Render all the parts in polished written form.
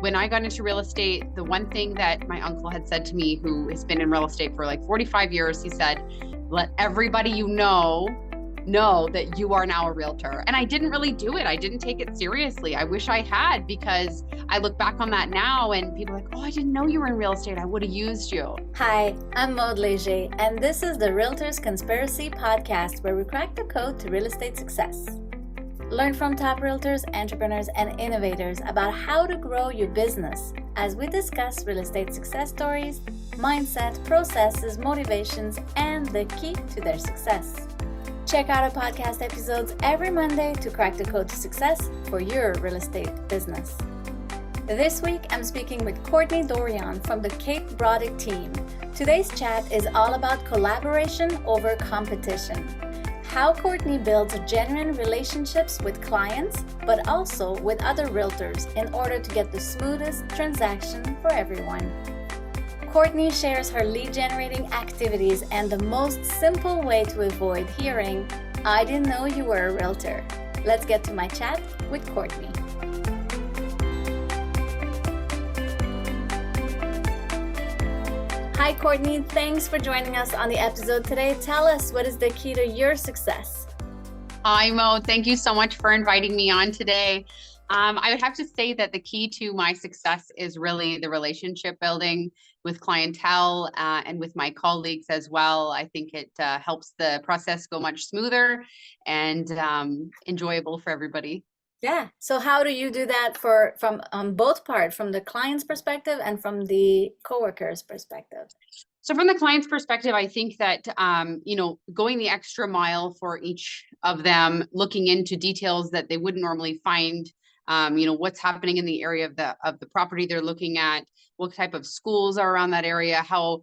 When I got into real estate, the one thing that my uncle had said to me, who has been in real estate for like 45 years, he said, let everybody you know that you are now a realtor. And I didn't really do it. I didn't take it seriously. I wish I had, because I look back on that now and people are like, oh, I didn't know you were in real estate. I would have used you. Hi, I'm Maud Léger, and this is the Realtors Conspiracy Podcast, where we crack the code to real estate success. Learn from top realtors, entrepreneurs, and innovators about how to grow your business as we discuss real estate success stories, mindset, processes, motivations, and the key to their success. Check out our podcast episodes every Monday to crack the code to success for your real estate business. This week, I'm speaking with Courtney Dorion from the Broddick team. Today's chat is all about collaboration over competition. How Courtney builds genuine relationships with clients, but also with other realtors in order to get the smoothest transaction for everyone. Courtney shares her lead generating activities and the most simple way to avoid hearing, I didn't know you were a realtor. Let's get to my chat with Courtney. Hi, Courtney. Thanks for joining us on the episode today. Tell us, what is the key to your success? Hi, Mo. Thank you so much for inviting me on today. I would have to say that the key to my success is really the relationship building with clientele and with my colleagues as well. I think it helps the process go much smoother and enjoyable for everybody. Yeah. So how do you do that from both parts, from the client's perspective and from the coworker's perspective? So from the client's perspective, I think that, going the extra mile for each of them, looking into details that they wouldn't normally find, what's happening in the area of the property they're looking at, what type of schools are around that area, how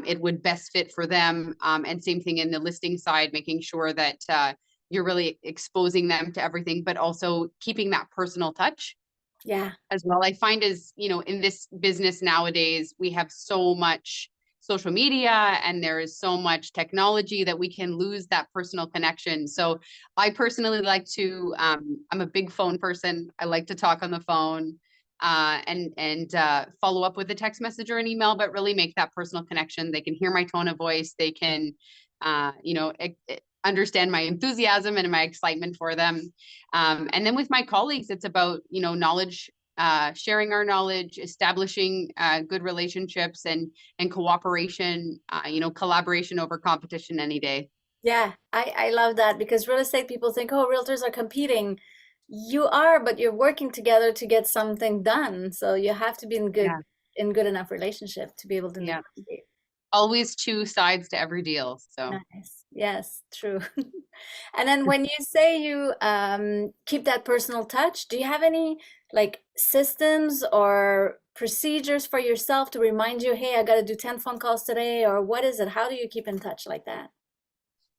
it would best fit for them. And same thing in the listing side, making sure that you're really exposing them to everything, but also keeping that personal touch. Yeah. As well. I find in this business nowadays, we have so much social media and there is so much technology that we can lose that personal connection. So I personally like to, I'm a big phone person. I like to talk on the phone and follow up with a text message or an email, but really make that personal connection. They can hear my tone of voice. They can, understand my enthusiasm and my excitement for them. And then with my colleagues, it's about, knowledge, sharing our knowledge, establishing good relationships and cooperation, collaboration over competition any day. Yeah, I love that, because real estate people think, oh, realtors are competing. You are, but you're working together to get something done. So you have to be in good enough relationship to be able to negotiate. Always two sides to every deal. So nice. Yes, true. And then when you say you keep that personal touch, do you have any like systems or procedures for yourself to remind you, hey, I got to do 10 phone calls today, or what is it? How do you keep in touch like that?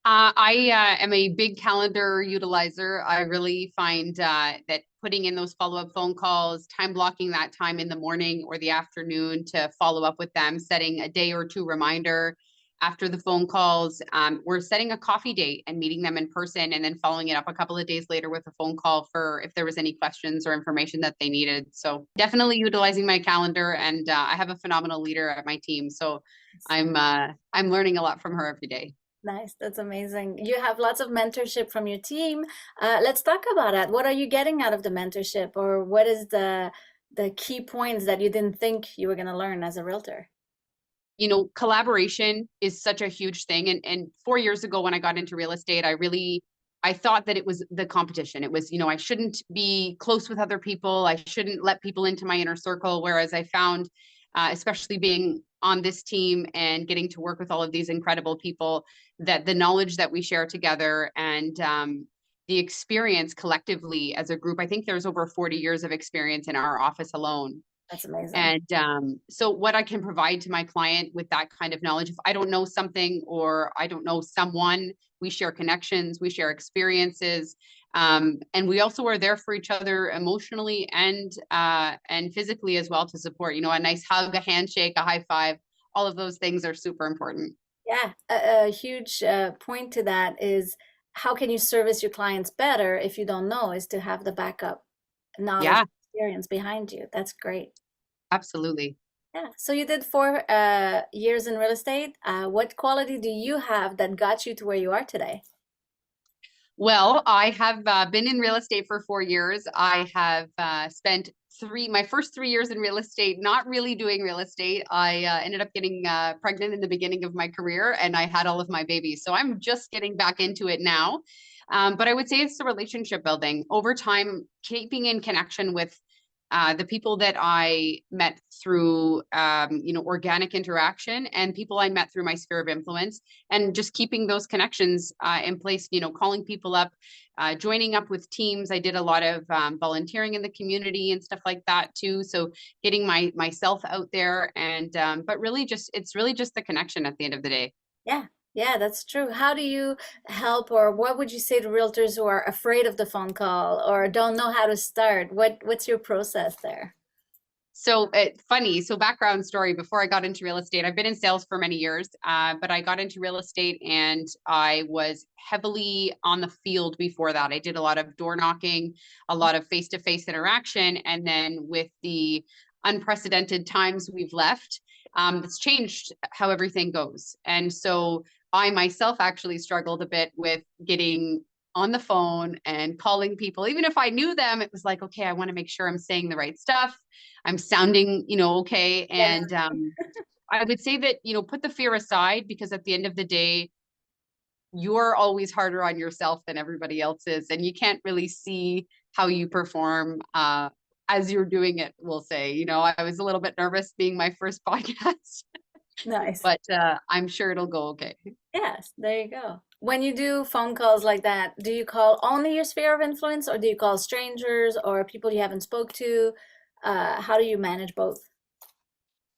I am a big calendar utilizer. I really find that putting in those follow-up phone calls, time blocking that time in the morning or the afternoon to follow up with them, setting a day or two reminder after the phone calls. We're setting a coffee date and meeting them in person, and then following it up a couple of days later with a phone call for if there was any questions or information that they needed. So definitely utilizing my calendar, and I have a phenomenal leader at my team. So I'm learning a lot from her every day. Nice. That's amazing. You have lots of mentorship from your team. Let's talk about that. What are you getting out of the mentorship, or what is the key points that you didn't think you were going to learn as a realtor? Collaboration is such a huge thing. And 4 years ago, when I got into real estate, I thought that it was the competition. It was, I shouldn't be close with other people. I shouldn't let people into my inner circle. Whereas I found, especially being on this team and getting to work with all of these incredible people, that the knowledge that we share together and the experience collectively as a group, I think there's over 40 years of experience in our office alone. That's amazing. And so what I can provide to my client with that kind of knowledge, if I don't know something or I don't know someone, we share connections, we share experiences, and we also are there for each other emotionally and physically as well to support. A nice hug, a handshake, a high five. All of those things are super important. Yeah, a huge point to that is, how can you service your clients better if you don't know, is to have the backup knowledge, experience behind you. That's great. Absolutely. Yeah. So you did 4 years in real estate. What quality do you have that got you to where you are today? Well, I have been in real estate for 4 years. I have spent my first 3 years in real estate, not really doing real estate. I ended up getting pregnant in the beginning of my career, and I had all of my babies. So I'm just getting back into it now. But I would say it's the relationship building over time, keeping in connection with the people that I met through, organic interaction, and people I met through my sphere of influence, and just keeping those connections in place, calling people up, joining up with teams. I did a lot of volunteering in the community and stuff like that too. So getting myself out there, and but really it's really just the connection at the end of the day. Yeah. Yeah, that's true. How do you help, or what would you say to realtors who are afraid of the phone call or don't know how to start? What's your process there? So funny. So background story, before I got into real estate, I've been in sales for many years, but I got into real estate and I was heavily on the field before that. I did a lot of door knocking, a lot of face-to-face interaction. And then with the unprecedented times we've left, it's changed how everything goes. And so I myself actually struggled a bit with getting on the phone and calling people. Even if I knew them, it was like, okay, I want to make sure I'm saying the right stuff. I'm sounding, okay. Yeah. And I would say that, put the fear aside, because at the end of the day, you're always harder on yourself than everybody else is. And you can't really see how you perform as you're doing it, we'll say. I was a little bit nervous being my first podcast, Nice. but I'm sure it'll go okay. Yes, there you go. When you do phone calls like that, do you call only your sphere of influence, or do you call strangers or people you haven't spoke to? How do you manage both?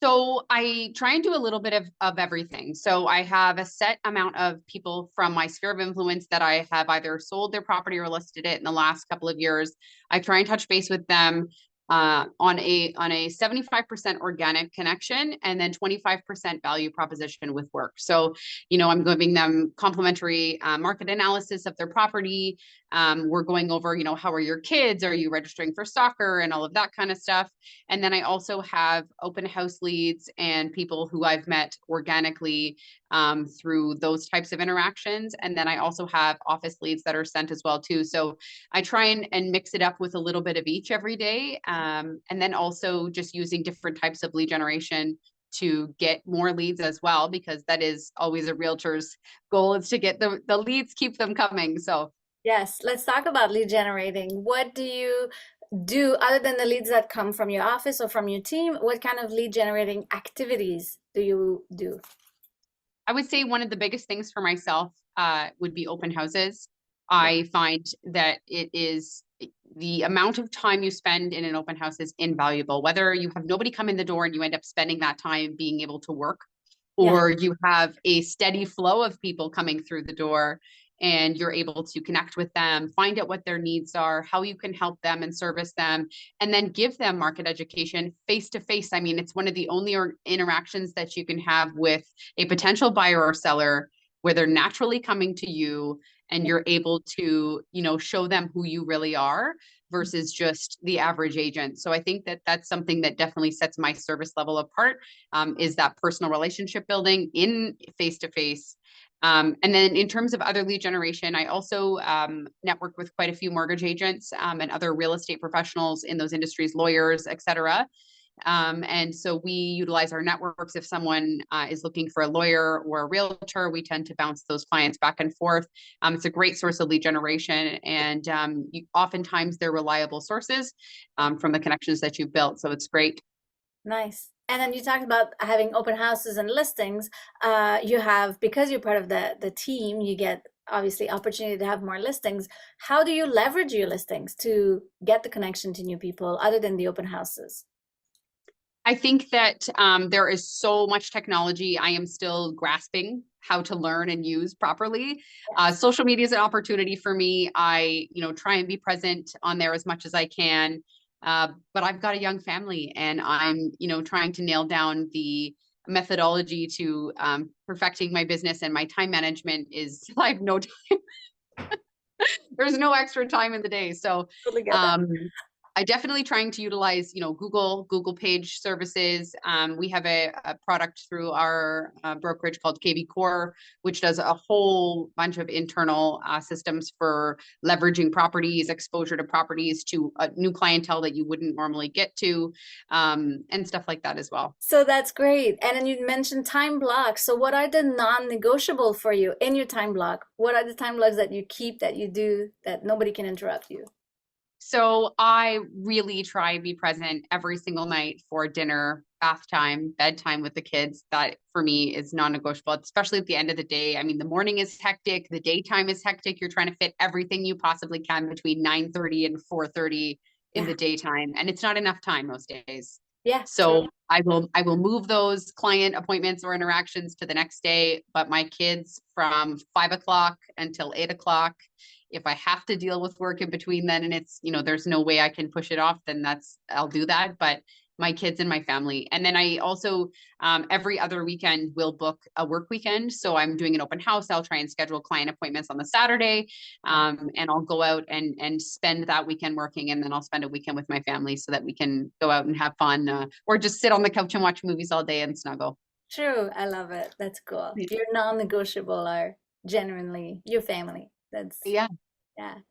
So I try and do a little bit of everything. So I have a set amount of people from my sphere of influence that I have either sold their property or listed it in the last couple of years. I try and touch base with them on a 75% organic connection, and then 25% value proposition with work. So, I'm giving them complimentary market analysis of their property. We're going over, how are your kids? Are you registering for soccer and all of that kind of stuff? And then I also have open house leads and people who I've met organically through those types of interactions. And then I also have office leads that are sent as well too. So I try and mix it up with a little bit of each every day. And then also just using different types of lead generation to get more leads as well, because that is always a realtor's goal, is to get the leads, keep them coming. So Yes, let's talk about lead generating. What do you do other than the leads that come from your office or from your team? What kind of lead generating activities do you do? I would say one of the biggest things for myself would be open houses. I find that it is the amount of time you spend in an open house is invaluable, whether you have nobody come in the door and you end up spending that time being able to work, Yeah. or you have a steady flow of people coming through the door and you're able to connect with them, find out what their needs are, how you can help them and service them, and then give them market education face to face. I mean, it's one of the only interactions that you can have with a potential buyer or seller where they're naturally coming to you and you're able to, show them who you really are versus just the average agent. So I think that that's something that definitely sets my service level apart, is that personal relationship building in face to face. And then in terms of other lead generation, I also network with quite a few mortgage agents and other real estate professionals in those industries, lawyers, et cetera. And so we utilize our networks. If someone is looking for a lawyer or a realtor, we tend to bounce those clients back and forth. It's a great source of lead generation, and oftentimes they're reliable sources from the connections that you've built. So it's great. Nice. And then you talked about having open houses and listings. You have, because you're part of the team, you get obviously opportunity to have more listings. How do you leverage your listings to get the connection to new people other than the open houses? I think that there is so much technology I am still grasping how to learn and use properly. Social media is an opportunity for me. I, try and be present on there as much as I can. But I've got a young family, and I'm, trying to nail down the methodology to perfecting my business, and my time management is like no time. There's no extra time in the day. So Totally get that. I definitely trying to utilize, Google page services. We have a product through our brokerage called KB Core, which does a whole bunch of internal systems for leveraging properties, exposure to properties, to a new clientele that you wouldn't normally get to, and stuff like that as well. So that's great. And then you mentioned time blocks. So what are the non-negotiable for you in your time block? What are the time blocks that you keep, that you do, that nobody can interrupt you? So I really try to be present every single night for dinner, bath time, bedtime with the kids. That for me is non-negotiable, especially at the end of the day. I mean, the morning is hectic, the daytime is hectic. You're trying to fit everything you possibly can between 9:30 and 4:30 in the daytime, and it's not enough time most days. Yeah, So true. I will move those client appointments or interactions to the next day, but my kids from 5 o'clock until 8 o'clock, if I have to deal with work in between then, and it's, there's no way I can push it off, then I'll do that. But my kids and my family. And then I also, every other weekend will book a work weekend. So I'm doing an open house. I'll try and schedule client appointments on the Saturday. And I'll go out and spend that weekend working. And then I'll spend a weekend with my family so that we can go out and have fun, or just sit on the couch and watch movies all day and snuggle. True. I love it. That's cool. Your non-negotiable are genuinely your family. That's Yeah.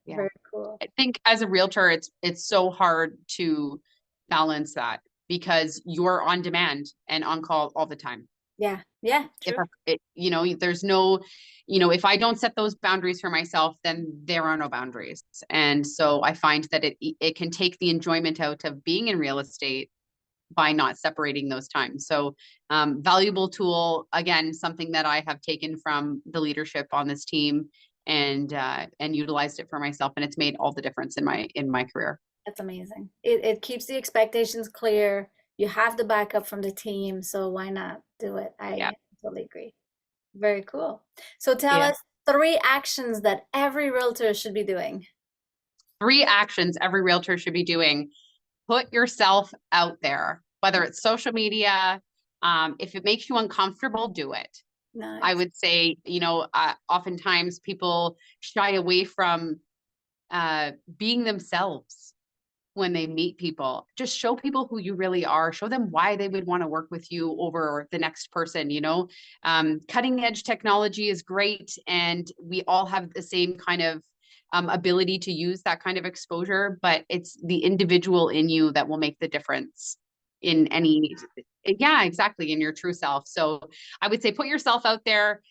very cool. I think as a realtor, it's so hard to balance that because you're on demand and on call all the time. Yeah, If true. there's no, if I don't set those boundaries for myself, then there are no boundaries. And so I find that it can take the enjoyment out of being in real estate by not separating those times. So valuable tool, again, something that I have taken from the leadership on this team and utilized it for myself. And it's made all the difference in my career. That's amazing. It keeps the expectations clear. You have the backup from the team, so why not do it? Yeah. I totally agree. Very cool. So tell Yeah. us 3 actions that every realtor should be doing. 3 actions every realtor should be doing. Put yourself out there, whether it's social media. If it makes you uncomfortable, do it. Nice. I would say, oftentimes people shy away from being themselves when they meet people. Just show people who you really are. Show them why they would want to work with you over the next person. Cutting edge technology is great, and we all have the same kind of ability to use that kind of exposure, but it's the individual in you that will make the difference in any, yeah, exactly, in your true self. So I would say put yourself out there,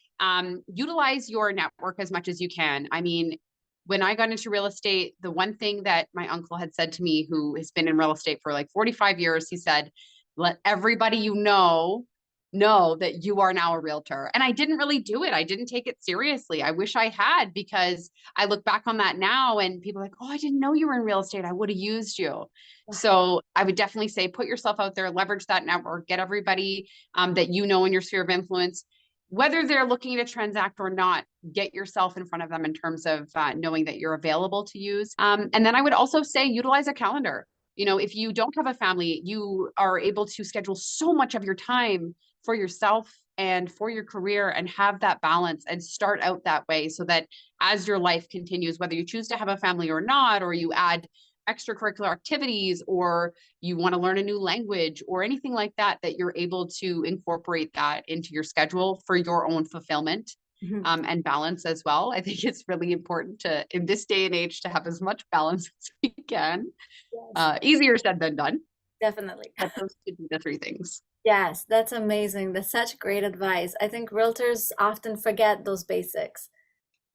utilize your network as much as you can. I mean, when I got into real estate, the one thing that my uncle had said to me, who has been in real estate for like 45 years, he said, let everybody know that you are now a realtor. And I didn't really do it. I didn't take it seriously. I wish I had, because I look back on that now and people are like, oh, I didn't know you were in real estate. I would have used you. So I would definitely say, put yourself out there, leverage that network, get everybody that you know in your sphere of influence, whether they're looking to transact or not, get yourself in front of them in terms of knowing that you're available to use. And then I would also say, utilize a calendar. If you don't have a family, you are able to schedule so much of your time for yourself and for your career, and have that balance and start out that way, so that as your life continues, whether you choose to have a family or not, or you add extracurricular activities, or you want to learn a new language or anything like that, that you're able to incorporate that into your schedule for your own fulfillment and balance as well. I think it's really important to, in this day and age, to have as much balance as we can. Yes. Easier said than done. Definitely. But those should be the 3 things. Yes, that's amazing. That's such great advice. I think realtors often forget those basics.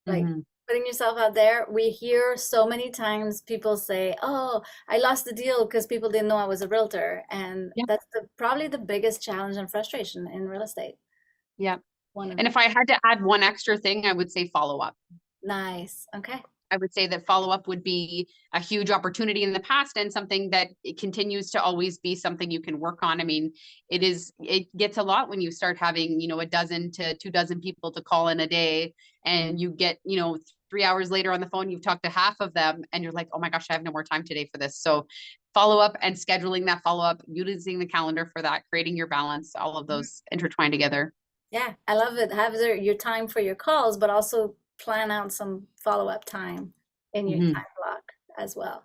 Like putting yourself out there. We hear so many times people say, oh, I lost the deal because people didn't know I was a realtor. And that's probably the biggest challenge and frustration in real estate. Yeah. And if I had to add one extra thing, I would say follow up. Nice. Okay. I would say that follow-up would be a huge opportunity in the past, and something that it continues to always be something you can work on. I mean, it gets a lot when you start having, a dozen to 2 dozen people to call in a day, and you get, 3 hours later on the phone, you've talked to half of them and you're like, oh my gosh, I have no more time today for this. So follow-up and scheduling that follow-up, using the calendar for that, creating your balance, all of those intertwined together. Yeah, I love it. Have your time for your calls, but also plan out some follow-up time in your time block as well.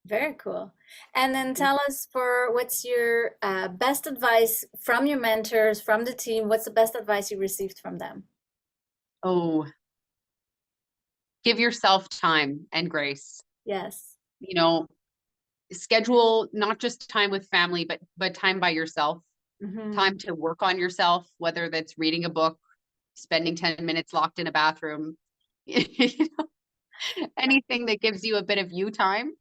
Very cool. And then tell us what's your best advice from your mentors, from the team? What's the best advice you received from them? Oh, give yourself time and grace. Yes. You know, schedule not just time with family, but time by yourself, Hmm. time to work on yourself, whether that's reading a book, spending 10 minutes locked in a bathroom, anything that gives you a bit of you time.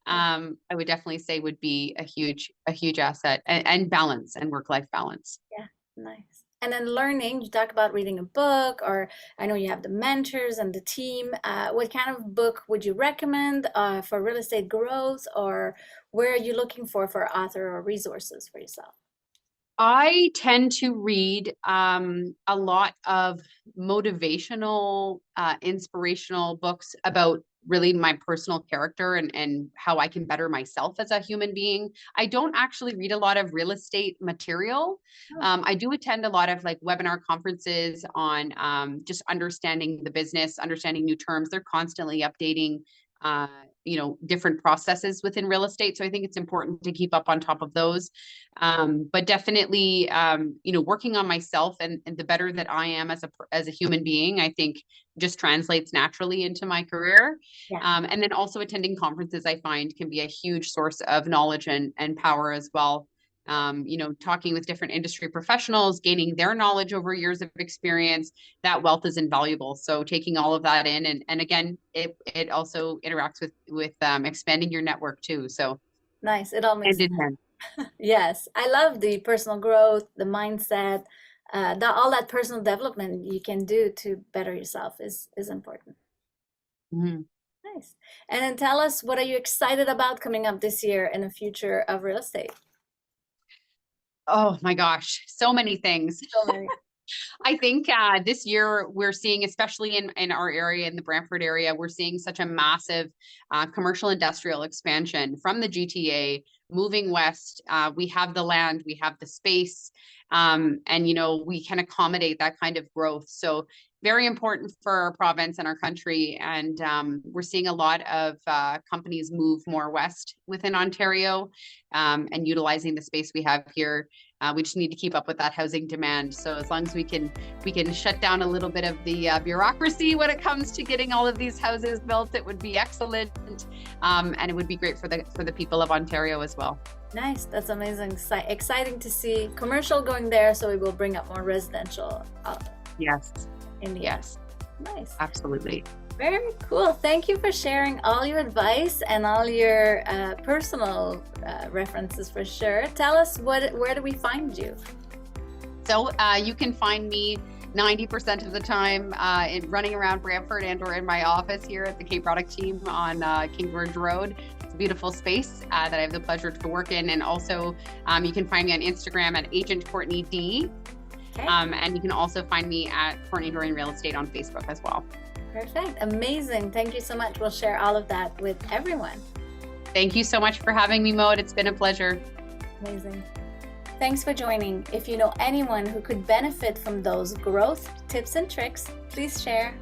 Yeah. I would definitely say would be a huge asset, and balance and work-life balance. Yeah. Nice. And then learning, you talk about reading a book, or I know you have the mentors and the team. What kind of book would you recommend for real estate growth, or where are you looking for author or resources for yourself? I tend to read a lot of motivational, inspirational books about really my personal character and how I can better myself as a human being. I don't actually read a lot of real estate material. Oh, I do attend a lot of like webinar conferences on just understanding the business, understanding new terms. They're constantly updating. Uh, different processes within real estate. So I think it's important to keep up on top of those. But definitely, working on myself and the better that I am as a human being, I think just translates naturally into my career. yeah. And then also attending conferences, I find can be a huge source of knowledge and power as well. Talking with different industry professionals, gaining their knowledge over years of experience, that wealth is invaluable. So taking all of that in, and again, it also interacts with expanding your network too. So Nice. It all makes hand sense. in hand. Yes, I love the personal growth, the mindset, all that personal development you can do to better yourself is important. Mhm. Nice. And then tell us, what are you excited about coming up this year in the future of real estate? Oh my gosh, so many things. So many. I think this year we're seeing, especially in our area, in the Brantford area, we're seeing such a massive commercial industrial expansion from the GTA moving west. We have the land, we have the space, and we can accommodate that kind of growth. So very important for our province and our country. And we're seeing a lot of companies move more west within Ontario, and utilizing the space we have here. We just need to keep up with that housing demand. So as long as we can shut down a little bit of the bureaucracy when it comes to getting all of these houses built, it would be excellent, and it would be great for the people of Ontario as well. Nice. That's amazing. Exciting to see commercial going there, so we will bring up more residential Yes, in the yes, Nice. absolutely. Very cool. Thank you for sharing all your advice and all your personal references for sure. Tell us where do we find you? So you can find me 90% of the time running around Brantford or in my office here at the Broddick team on King George Road. It's a beautiful space that I have the pleasure to work in. And also you can find me on Instagram at Agent Courtney D. Okay. And you can also find me at Courtney Dorion Real Estate on Facebook as well. Perfect. Amazing. Thank you so much. We'll share all of that with everyone. Thank you so much for having me, Maud. It's been a pleasure. Amazing. Thanks for joining. If you know anyone who could benefit from those growth tips and tricks, please share.